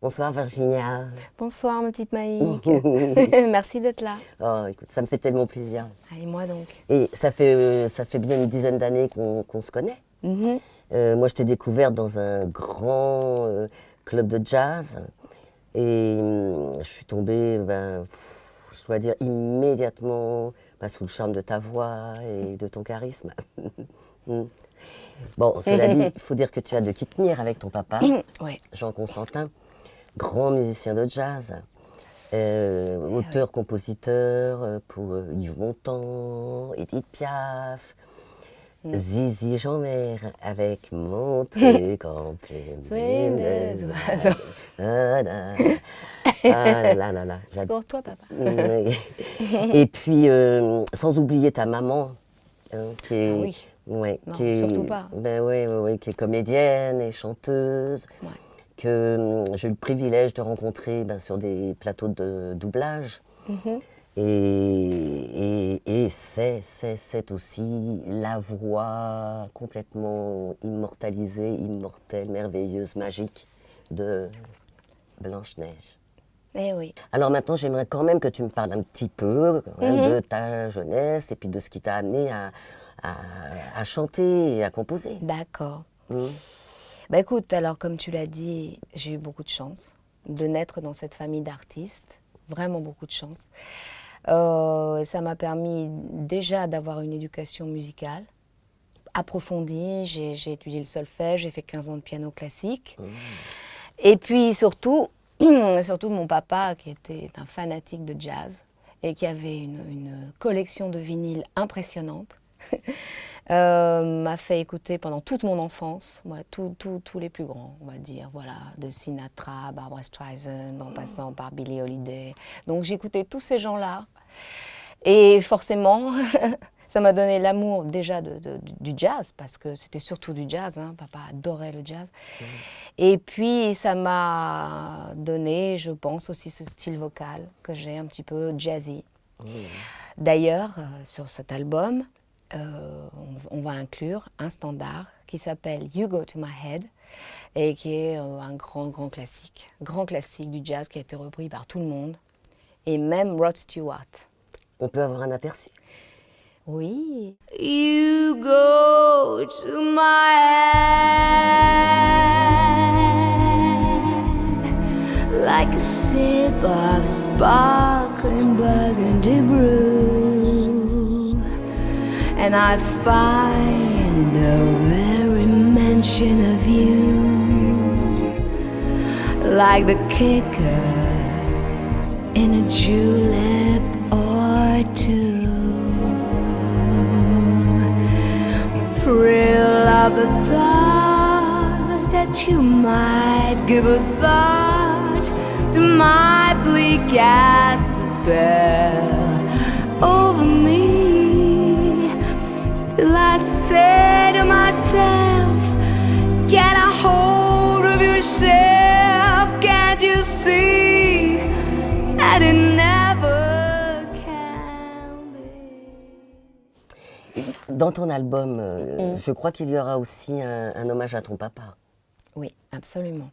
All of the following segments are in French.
Bonsoir Virginia. Bonsoir ma petite Maïk. Merci d'être là. Oh, écoute, ça me fait tellement plaisir. Allez, moi donc. Et ça fait bien une dizaine d'années qu'on se connaît. Mhm. Moi, je t'ai découverte dans un grand club de jazz. Et je suis tombée, je dois dire, immédiatement sous le charme de ta voix et de ton charisme. Bon, cela dit, il faut dire que tu as de qui tenir avec ton papa, Ouais. Jean Constantin, grand musicien de jazz, auteur-compositeur pour Yves Montand, Édith Piaf, Zizi Jeanmaire avec mon truc en pleine des oiseaux. Ah là là là là. C'est pour toi, papa. Et puis, sans oublier ta maman, qui est... Ah oui. Ouais, Non, qui est, surtout pas. Qui est comédienne et chanteuse, Ouais. que j'ai eu le privilège de rencontrer sur des plateaux de doublage. Mhm. Et c'est aussi la voix complètement immortalisée, immortelle, merveilleuse, magique de Blanche-Neige. Eh oui. Alors maintenant, j'aimerais quand même que tu me parles un petit peu de ta jeunesse et puis de ce qui t'a amené à chanter et à composer. D'accord. Mm. Bah écoute, alors comme tu l'as dit, j'ai eu beaucoup de chance de naître dans cette famille d'artistes. Vraiment beaucoup de chance. Ça m'a permis déjà d'avoir une éducation musicale approfondie. J'ai étudié le solfège, j'ai fait 15 ans de piano classique. Et puis surtout mon papa qui était un fanatique de jazz et qui avait une collection de vinyles impressionnante. M'a fait écouter pendant toute mon enfance, moi, tous les plus grands, on va dire, voilà, de Sinatra, Barbra Streisand, en passant par Billie Holiday. Donc j'écoutais tous ces gens-là. Et forcément, ça m'a donné l'amour déjà du jazz, parce que c'était surtout du jazz, hein, papa adorait le jazz. Et puis ça m'a donné, je pense, aussi ce style vocal que j'ai un petit peu jazzy. D'ailleurs, sur cet album, on va inclure un standard qui s'appelle You Go to My Head et qui est un grand classique du jazz qui a été repris par tout le monde et même Rod Stewart. On peut avoir un aperçu? Oui. You go to my head like a sip of sparkling burgundy brew, and I find the very mention of you like the kicker in a julep or two. Thrill of the thought that you might give a thought to my bleak as spell over me. Still I say to myself, get a hold of yourself. Can't you see that it never can be? Dans ton album, je crois qu'il y aura aussi un hommage à ton papa. Oui, absolument.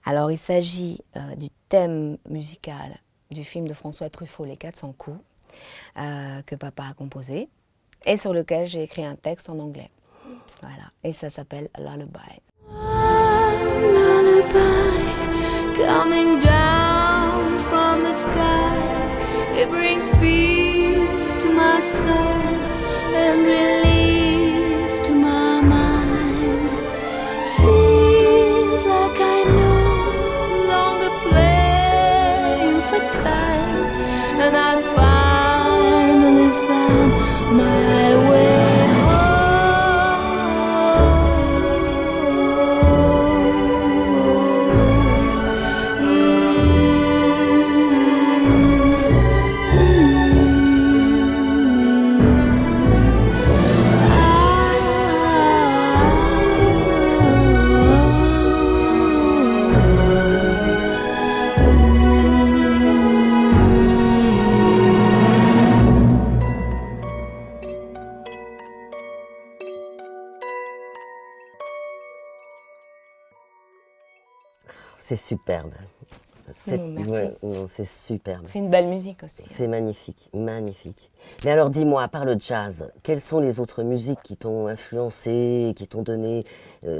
Alors, il s'agit du thème musical du film de François Truffaut, Les 400 coups, que papa a composé et sur lequel j'ai écrit un texte en anglais. Voilà, et ça s'appelle Lullaby. Lullaby coming down from the sky, it brings peace to my soul and relief to my mind. Feels like I no longer playing for time, and I finally found my way home. C'est superbe. C'est Merci. non, c'est superbe. C'est une belle musique aussi. C'est magnifique, magnifique. Mais alors dis-moi, à part le jazz, quelles sont les autres musiques qui t'ont influencé, qui t'ont donné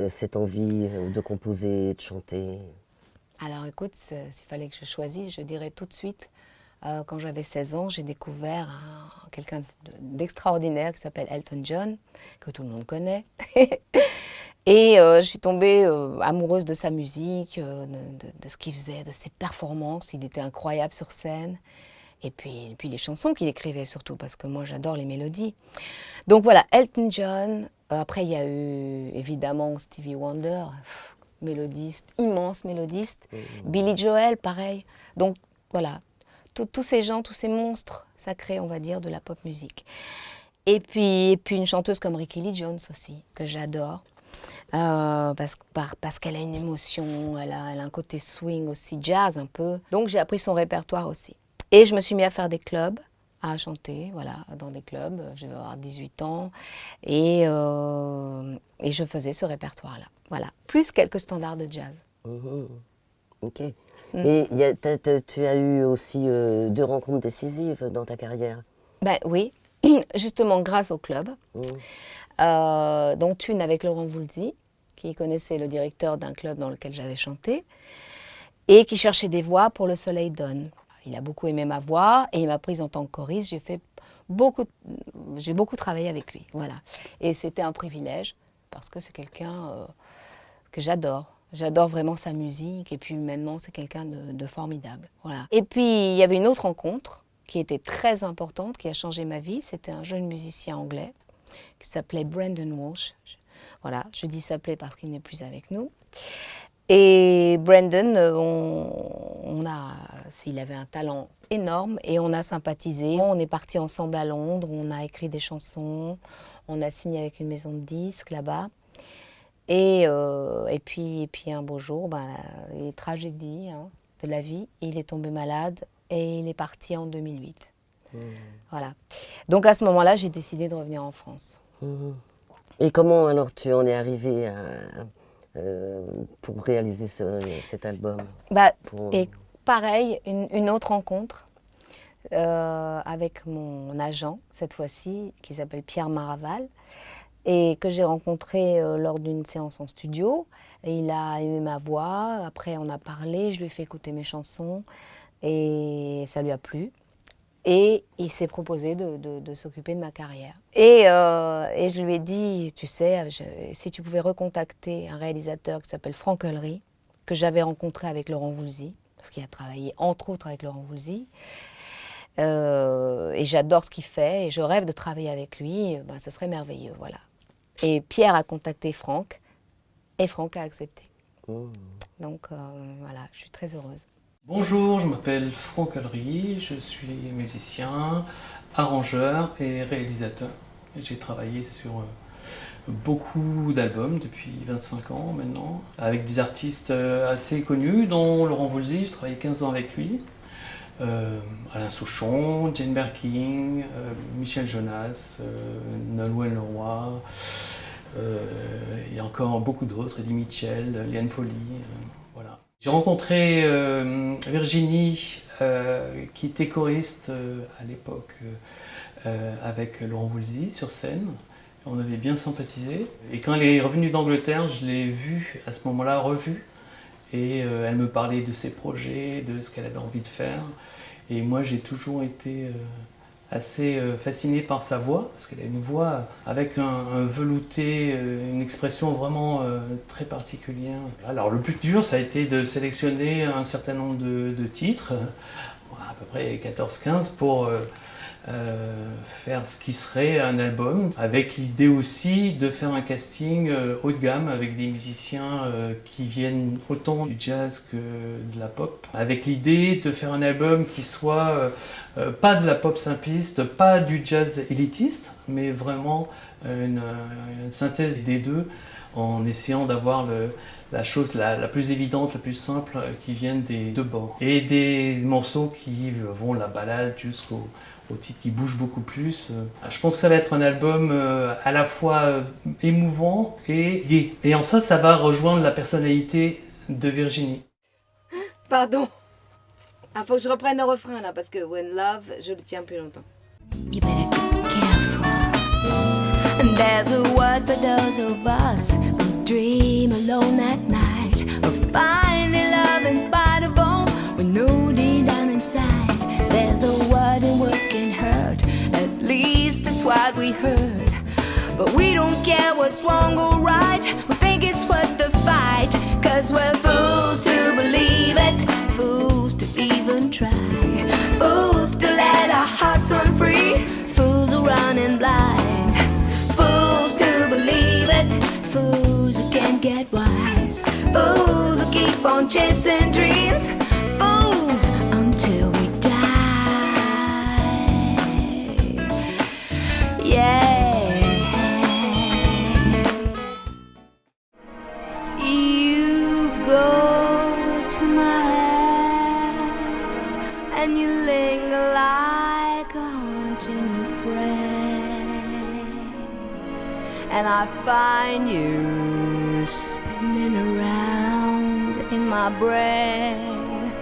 cette envie de composer, de chanter? Alors écoute, s'il fallait que je choisisse, je dirais tout de suite, quand j'avais 16 ans, j'ai découvert quelqu'un d'extraordinaire qui s'appelle Elton John, que tout le monde connaît. Et je suis tombée amoureuse de sa musique, de ce qu'il faisait, de ses performances. Il était incroyable sur scène. Et puis les chansons qu'il écrivait surtout, parce que moi j'adore les mélodies. Donc voilà, Elton John. Après il y a eu évidemment Stevie Wonder, mélodiste, immense mélodiste. Billy Joel, pareil. Donc voilà, tous ces gens, tous ces monstres sacrés, on va dire, de la pop musique. Et puis une chanteuse comme Rickie Lee Jones aussi, que j'adore. Parce qu'elle a une émotion, elle a un côté swing aussi, jazz un peu. Donc j'ai appris son répertoire aussi. Et je me suis mis à faire des clubs, à chanter, voilà, dans des clubs. Je vais avoir 18 ans et je faisais ce répertoire-là, voilà. Plus quelques standards de jazz. Ok. Et tu as eu aussi 2 rencontres décisives dans ta carrière? Ben oui, justement grâce au club. Donc une avec Laurent Voulzy, qui connaissait le directeur d'un club dans lequel j'avais chanté, et qui cherchait des voix pour Le Soleil donne. Il a beaucoup aimé ma voix et il m'a prise en tant que choriste. J'ai beaucoup travaillé avec lui, voilà. Et c'était un privilège parce que c'est quelqu'un que j'adore. J'adore vraiment sa musique et puis humainement c'est quelqu'un de formidable, voilà. Et puis il y avait une autre rencontre qui était très importante, qui a changé ma vie. C'était un jeune musicien anglais qui s'appelait Brendan Walsh. Voilà, je dis s'appelait parce qu'il n'est plus avec nous. Et Brendan, il avait un talent énorme et on a sympathisé. On est partis ensemble à Londres, on a écrit des chansons, on a signé avec une maison de disques là-bas. Et puis un beau jour, les tragédies de la vie, il est tombé malade et il est parti en 2008. Voilà. Donc à ce moment-là, j'ai décidé de revenir en France. Et comment alors tu en es arrivée pour réaliser cet album? Et pareil, une autre rencontre avec mon agent, cette fois-ci, qui s'appelle Pierre Maraval, et que j'ai rencontré lors d'une séance en studio. Et il a aimé ma voix, après on a parlé, je lui ai fait écouter mes chansons, et ça lui a plu. Et il s'est proposé de s'occuper de ma carrière. Et je lui ai dit, tu sais, si tu pouvais recontacter un réalisateur qui s'appelle Franck Heulery, que j'avais rencontré avec Laurent Voulzy, parce qu'il a travaillé entre autres avec Laurent Voulzy, et j'adore ce qu'il fait, et je rêve de travailler avec lui, ce serait merveilleux, voilà. Et Pierre a contacté Franck, et Franck a accepté. Donc voilà, je suis très heureuse. Bonjour, je m'appelle Franck Heulery, je suis musicien, arrangeur et réalisateur. J'ai travaillé sur beaucoup d'albums depuis 25 ans maintenant, avec des artistes assez connus, dont Laurent Voulzy, j'ai travaillé 15 ans avec lui, Alain Souchon, Jane Birkin, Michel Jonas, Nolwenn Leroy, il y a encore beaucoup d'autres, Eddie Mitchell, Liane Folly, voilà. J'ai rencontré Virginie, qui était choriste à l'époque avec Laurent Voulzy sur scène. On avait bien sympathisé. Et quand elle est revenue d'Angleterre, je l'ai vue à ce moment-là, revue. Et elle me parlait de ses projets, de ce qu'elle avait envie de faire. Et moi, j'ai toujours été assez fasciné par sa voix, parce qu'elle a une voix avec un velouté, une expression vraiment très particulière. Alors le plus dur, ça a été de sélectionner un certain nombre de titres, à peu près 14-15, pour faire ce qui serait un album, avec l'idée aussi de faire un casting haut de gamme avec des musiciens qui viennent autant du jazz que de la pop, avec l'idée de faire un album qui soit pas de la pop simpliste, pas du jazz élitiste, mais vraiment une synthèse des deux, en essayant d'avoir la chose la plus évidente, la plus simple, qui viennent des deux bords. Et des morceaux qui vont de la ballade jusqu'au titre qui bouge beaucoup plus. Je pense que ça va être un album à la fois émouvant et gai. Et en ça va rejoindre la personnalité de Virginie. pardon. Ah, faut que je reprenne le refrain là, parce que When Love, je le tiens plus longtemps. You better be careful. And there's a word for those of us who dream alone at night of finding love in spite of all we know deep down inside. There's a word and words can hurt, at least that's what we heard. But we don't care what's wrong or right, we think it's worth the fight. Cause we're fools to believe it, fools to even try, fools to let our hearts run free, fools who run in blind, fools to believe it, fools who can't get wise, fools who keep on chasing dreams, fools until we die. Yeah. You go to my head and you linger like a haunting friend, and I find you spinning around in my brain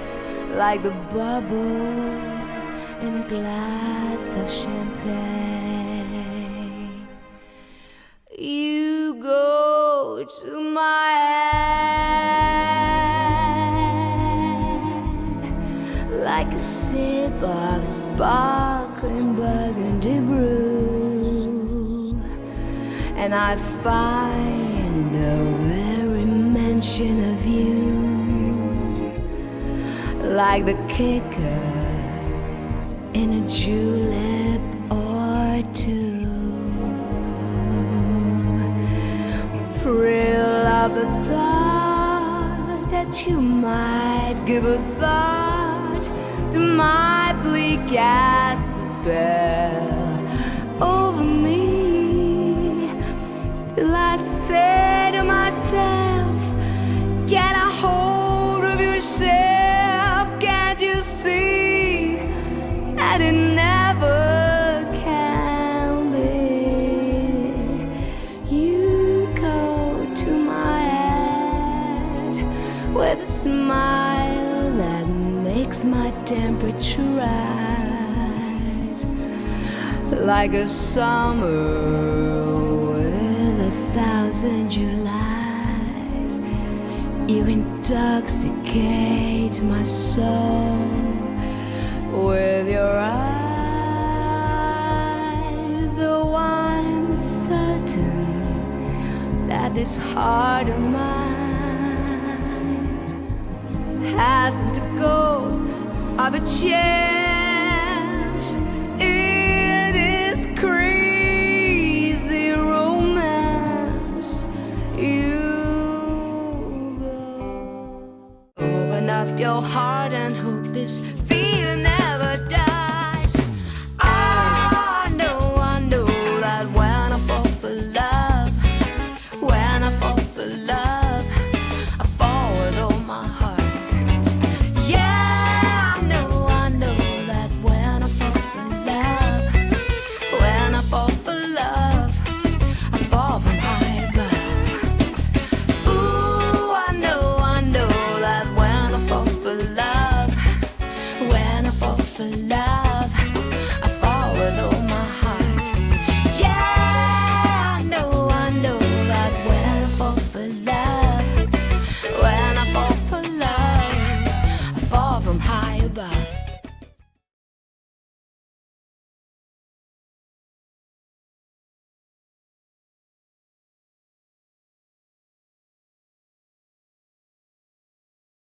like the bubbles in a glass of champagne. You go to my head like a sip of sparkling burgundy brew, and I find the very mention of you like the kicker in a julep or two. Thrill of the thought that you might give a thought to my bleak as spell over me. Still I say to myself, get a hold of yourself. Can't you see that it never can be? You go to my head with a smile that makes my temperature rise like a summer with 1,000 Julys. You intoxicate my soul with your eyes, though I'm certain that this heart of mine hasn't a ghost of a chance in this crazy romance. You go. Open up your heart and hope this